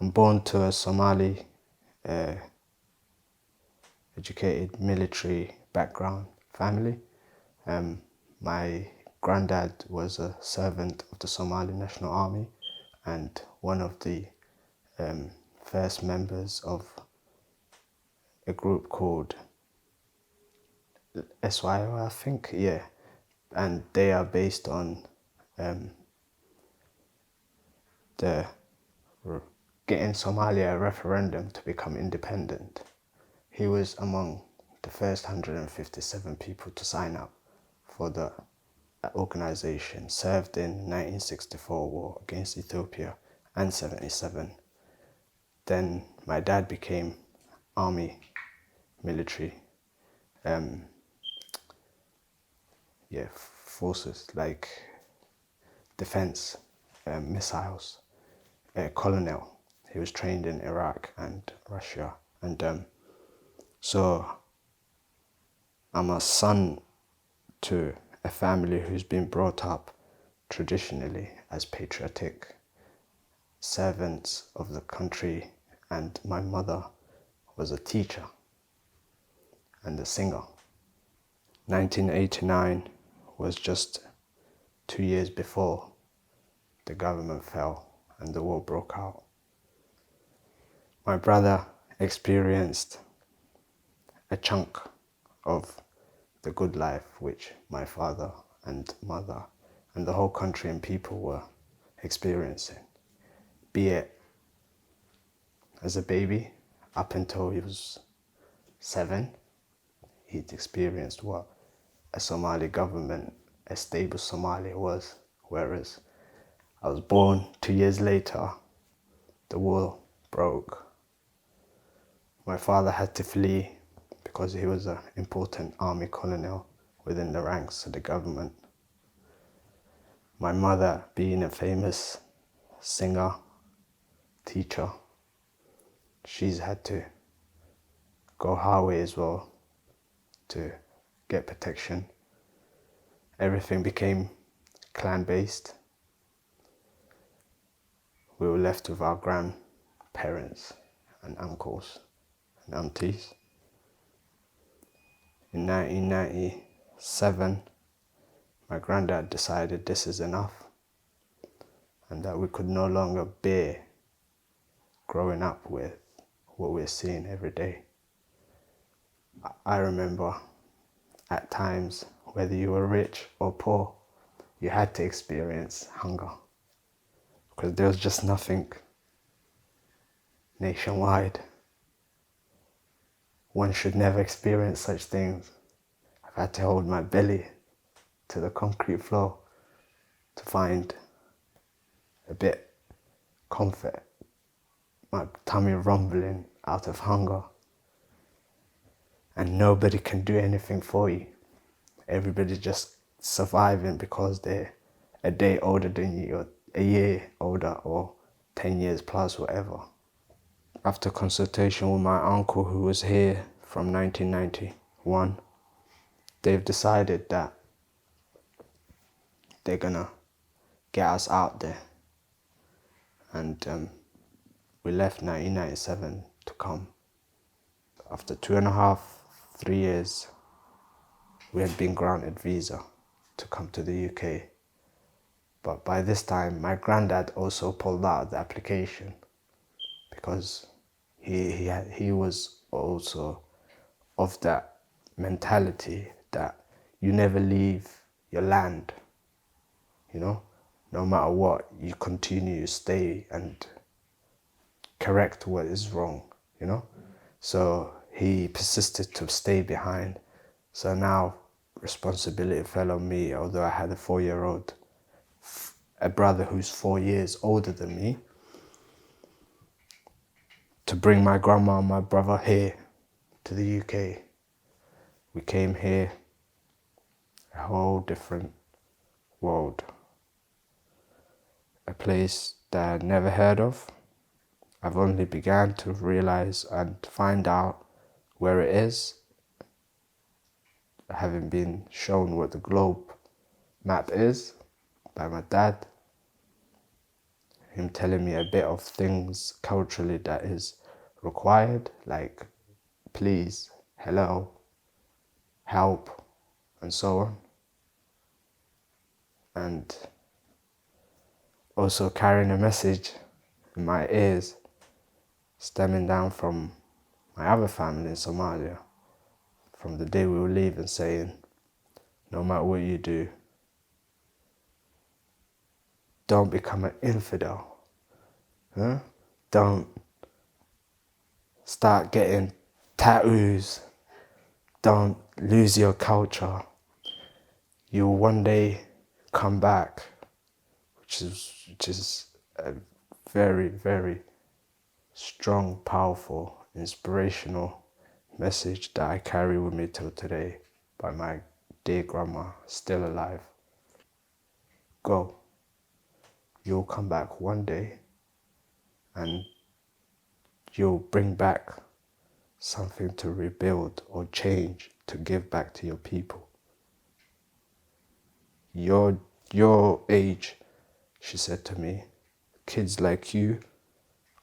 I'm born to a Somali uh, educated military background family. My granddad was a servant of the Somali National Army and one of the first members of a group called SYO, I think, yeah. And they are based on the getting Somalia a referendum to become independent. He was among the first 157 people to sign up for the organization, served in 1964 war against Ethiopia and 77. Then my dad became army, military, forces like defense, missiles, colonel. He was trained in Iraq and Russia. And so I'm a son to a family who's been brought up traditionally as patriotic servants of the country, and my mother was a teacher and a singer. 1989 was just 2 years before the government fell and the war broke out. My brother experienced a chunk of the good life which my father and mother and the whole country and people were experiencing, be it as a baby up until he was 7. He'd experienced what a Somali government, a stable Somalia was, whereas I was born 2 years later, the war broke. My father had to flee because he was an important army colonel within the ranks of the government. My mother, being a famous singer, teacher, she's had to go her way as well to get protection. Everything became clan-based. We were left with our grandparents and uncles and aunties. In 1997, my granddad decided this is enough and that we could no longer bear growing up with what we're seeing every day. I remember at times, whether you were rich or poor, you had to experience hunger because there was just nothing nationwide. One should never experience such things. I've had to hold my belly to the concrete floor to find a bit comfort. My tummy rumbling out of hunger. And nobody can do anything for you. Everybody's just surviving because they're a day older than you, or a year older, or 10 years plus, whatever. After consultation with my uncle who was here from 1991, they've decided that they're gonna get us out there. And we left 1997 to come. After 2.5, 3 years, we had been granted visa to come to the UK. But by this time, my granddad also pulled out the application because he was also of that mentality that you never leave your land, you know? No matter what, you continue to stay and correct what is wrong, you know? So he persisted to stay behind. So now responsibility fell on me, although I had a 4-year-old, a brother who's 4 years older than me, to bring my grandma and my brother here to the UK. We came here, a whole different world. A place that I'd never heard of. I've only began to realize and find out where it is, having been shown what the globe map is by my dad. him telling me a bit of things culturally that is required, like please, hello, help, and so on. And also carrying a message in my ears stemming down from my other family in Somalia, from the day we were leaving, saying, no matter what you do, don't become an infidel. Huh? Don't start getting tattoos. Don't lose your culture. You'll one day come back, which is a very, very strong, powerful, inspirational message that I carry with me till today by my dear grandma, still alive. Go. You'll come back one day and you'll bring back something to rebuild or change, to give back to your people. Your age, she said to me, kids like you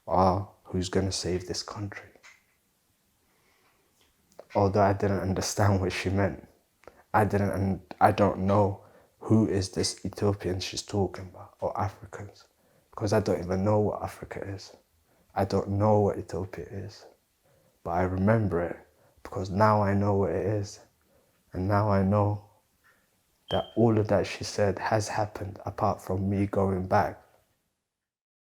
are who's going to save this country. Although I didn't understand what she meant. I don't know who is this Ethiopian she's talking about, or Africans, because I don't even know what Africa is. I don't know what Ethiopia is, but I remember it because now I know what it is, and now I know that all of that she said has happened apart from me going back